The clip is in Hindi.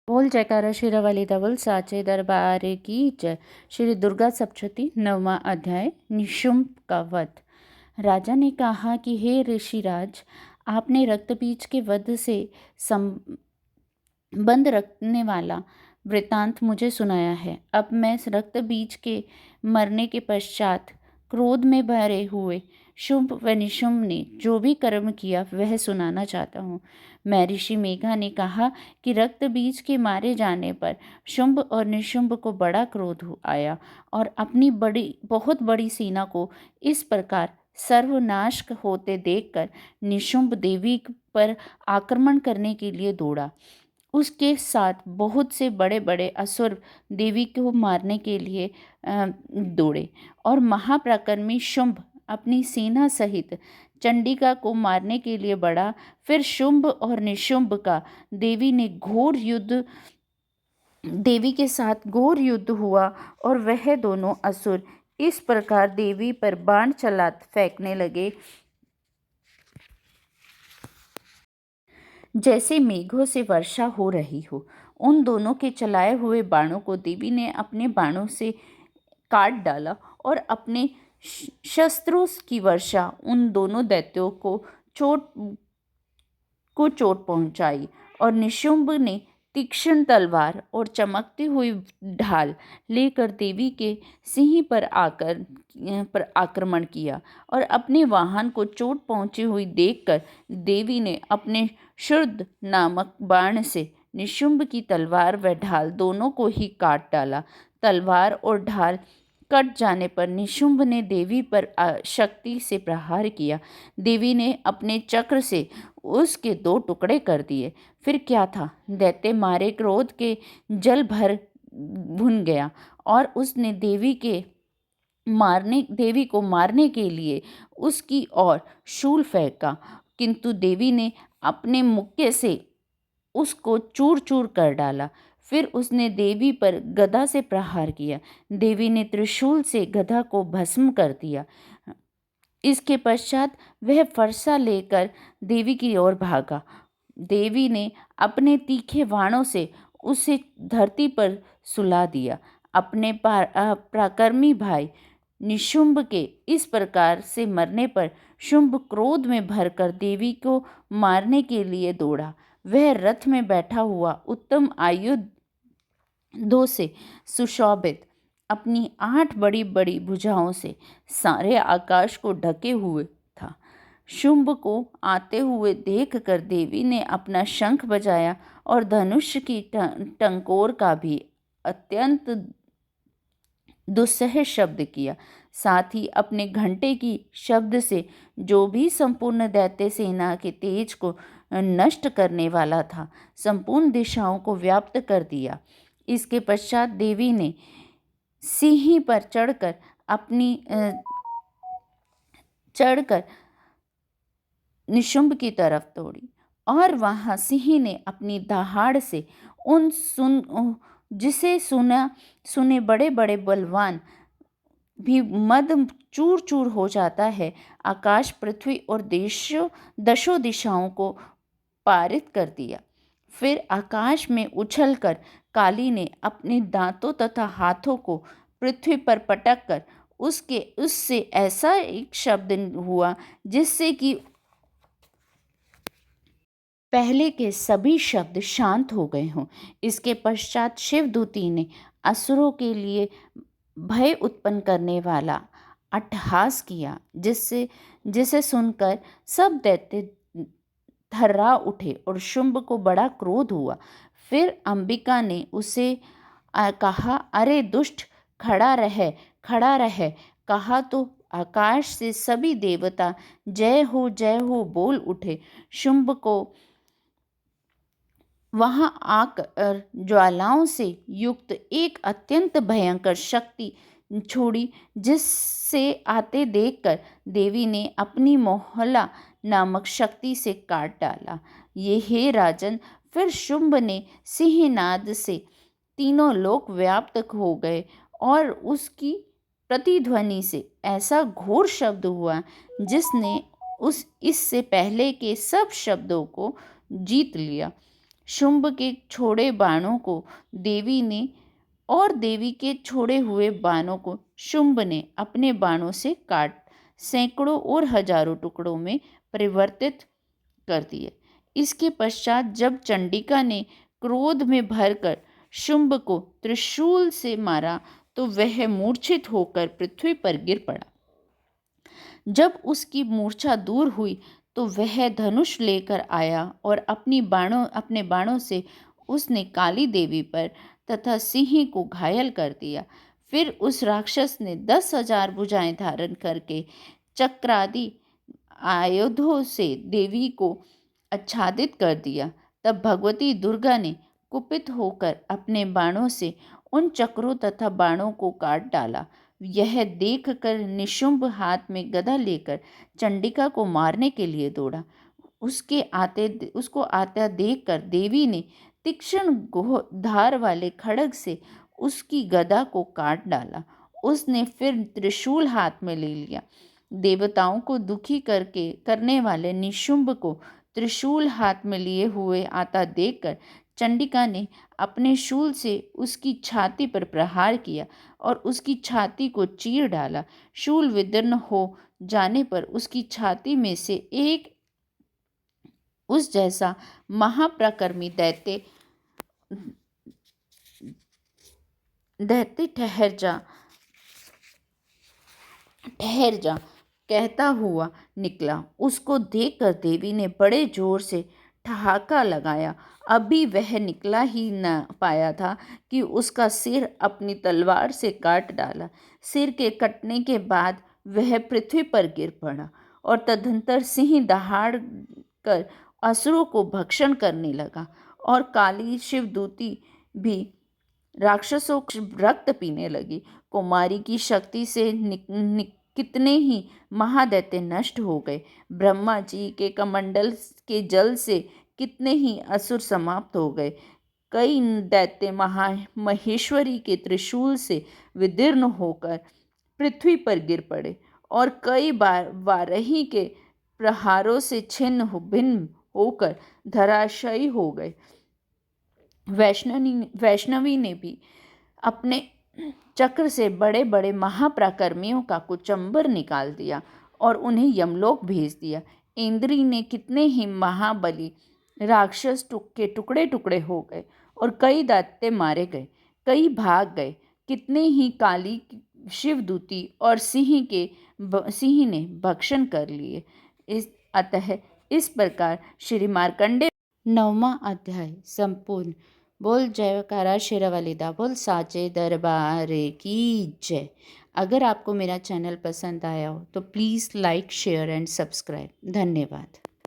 बोल जयकारा शेरावाली धवल साचे दरबार की जय। श्री दुर्गा सप्तशती 9वां अध्याय निशुंभ का वध। राजा ने कहा कि हे ऋषिराज, आपने रक्तबीज के वध से संबंध रखने वाला वृतांत मुझे सुनाया है। अब मैं रक्तबीज के मरने के पश्चात क्रोध में भरे हुए शुंभ व निशुंभ ने जो भी कर्म किया वह सुनाना चाहता हूँ। महर्षि मेघा ने कहा कि रक्त बीज के मारे जाने पर शुंभ और निशुंभ को बड़ा क्रोध आया और अपनी बहुत बड़ी सेना को इस प्रकार सर्वनाश होते देखकर निशुंभ देवी पर आक्रमण करने के लिए दौड़ा। उसके साथ बहुत से बड़े बड़े असुर देवी को मारने के लिए दौड़े और महापराक्रमी शुंभ अपनी सेना सहित चंडिका को मारने के लिए बढ़ा। फिर शुंभ और निशुंभ का देवी के साथ घोर युद्ध हुआ और वह दोनों असुर इस प्रकार देवी पर बाण चला फेंकने लगे जैसे मेघों से वर्षा हो रही हो। उन दोनों के चलाए हुए बाणों को देवी ने अपने बाणों से काट डाला और अपने शस्त्रों की वर्षा उन दोनों दैत्यों को चोट पहुंचाई। और निशुंभ ने तीक्ष्ण तलवार और चमकती हुई ढाल लेकर देवी के सिंह पर आक्रमण किया और अपने वाहन को चोट पहुंची हुई देखकर देवी ने अपने शुद्ध नामक बाण से निशुंभ की तलवार व ढाल दोनों को ही काट डाला। तलवार और ढाल कट जाने पर निशुंभ ने देवी पर शक्ति से प्रहार किया। देवी ने अपने चक्र से उसके 2 टुकड़े कर दिए। फिर क्या था, दैत्य मारे क्रोध के जल भर भुन गया और उसने देवी को मारने के लिए उसकी ओर शूल फेंका, किंतु देवी ने अपने मुक्के से उसको चूर चूर कर डाला। फिर उसने देवी पर गदा से प्रहार किया। देवी ने त्रिशूल से गदा को भस्म कर दिया। इसके पश्चात वह फरसा लेकर देवी की ओर भागा। देवी ने अपने तीखे बाणों से उसे धरती पर सुला दिया। अपने पराक्रमी भाई निशुंभ के इस प्रकार से मरने पर शुंभ क्रोध में भरकर देवी को मारने के लिए दौड़ा। वह रथ में बैठा हुआ उत्तम आयुधों से सुशोभित अपनी 8 बड़ी बड़ी भुजाओं से सारे आकाश को ढके हुए था। शुंभ को आते हुए देखकर देवी ने अपना शंख बजाया और धनुष की टंकोर का भी अत्यंत दुस्सह शब्द किया। साथ ही अपने घंटे की शब्द से जो भी संपूर्ण दैत्य सेना के तेज को नष्ट करने वाला था, संपूर्ण दिशाओं को व्याप्त कर दिया। इसके पश्चात देवी ने सिंह पर चढ़कर निशुंभ की तरफ दौड़ी और वहां सिंह ने अपनी दहाड़ से जिसे सुने बड़े बड़े बलवान भी मद चूर चूर हो जाता है, आकाश पृथ्वी और दशों दिशाओं को पारित कर दिया। फिर आकाश में उछलकर काली ने अपने दांतों तथा हाथों को पृथ्वी पर पटककर उससे ऐसा एक शब्द हुआ जिससे कि पहले के सभी शब्द शांत हो गए हों। इसके पश्चात शिवदूती ने असुरों के लिए भय उत्पन्न करने वाला अट्टहास किया, जिसे सुनकर सब दैत्य थर्रा उठे और शुंभ को बड़ा क्रोध हुआ। फिर अंबिका ने उसे कहा, अरे दुष्ट, खड़ा रह। कहा तो आकाश से सभी देवता जय हो बोल उठे। शुंभ को वहां आकर ज्वालाओं से युक्त एक अत्यंत भयंकर शक्ति छोड़ी, जिससे आते देखकर देवी ने अपनी मोहला नामक शक्ति से काट डाला। ये हे राजन, फिर शुंभ ने सिंहनाद से तीनों लोक व्याप्त हो गए और उसकी प्रतिध्वनि से ऐसा घोर शब्द हुआ जिसने इससे पहले के सब शब्दों को जीत लिया। शुंभ के छोड़े बाणों को देवी ने और देवी के छोड़े हुए बाणों को शुंभ ने अपने बाणों से काट सैकड़ों और हजारों टुकड़ों में परिवर्तित कर दिए। इसके पश्चात जब चंडिका ने क्रोध में भरकर शुंभ को त्रिशूल से मारा तो वह मूर्छित होकर पृथ्वी पर गिर पड़ा। जब उसकी मूर्छा दूर हुई तो वह धनुष लेकर आया और अपने बाणों से उसने काली देवी पर तथा सिंह को घायल कर दिया। फिर उस राक्षस ने 10,000 भुजाएं धारण करके चक्रादि आयुधों से देवी को आच्छादित कर दिया। तब भगवती दुर्गा ने कुपित होकर अपने बाणों से उन चक्रों तथा बाणों को काट डाला। यह देखकर निशुंभ हाथ में गदा लेकर चंडिका को मारने के लिए दौड़ा। उसको आता देखकर देवी ने तीक्ष्ण धार वाले खड्ग से उसकी गदा को काट डाला। उसने फिर त्रिशूल हाथ में ले लिया। देवताओं को दुखी करने वाले निशुंभ को त्रिशूल हाथ में लिए हुए आता देखकर चंडिका ने अपने शूल से उसकी छाती पर प्रहार किया और उसकी छाती को चीर डाला। शूल विदीर्ण हो जाने पर उसकी छाती में से एक उस जैसा महाप्रकर्मी दैत्य ठहर जा कहता हुआ निकला। उसको देखकर देवी ने बड़े जोर से ठहाका लगाया। अभी वह निकला ही न पाया था कि उसका सिर अपनी तलवार से काट डाला। सिर के कटने के बाद वह पृथ्वी पर गिर पड़ा और तदंतर सिंह दहाड़ कर असुरों को भक्षण करने लगा और काली शिवदूती भी राक्षसों का रक्त पीने लगी। कुमारी की शक्ति से कितने ही महादैत्य नष्ट हो गए। ब्रह्मा जी के कमंडल के जल से कितने ही असुर समाप्त हो गए। कई दैत्य महेश्वरी के त्रिशूल से विदीर्ण होकर पृथ्वी पर गिर पड़े और कई बार वाराही के प्रहारों से छिन्न भिन्न होकर धराशायी हो गए। वैष्णवी ने भी अपने चक्र से बड़े बड़े महापराक्रमियों का कुचंबर निकाल दिया और उन्हें यमलोक भेज दिया। इंद्री ने कितने ही महाबली राक्षस के टुकड़े टुकड़े हो गए और कई दैत्य मारे गए, कई भाग गए। कितने ही काली शिवदूती और सिंह ने भक्षण कर लिए। अतः इस प्रकार श्री मार्कंडेय 9वां अध्याय संपूर्ण। बोल जयकारा शेरावालीदा, बोल साचे दरबार की जय। अगर आपको मेरा चैनल पसंद आया हो तो please like share and subscribe. धन्यवाद।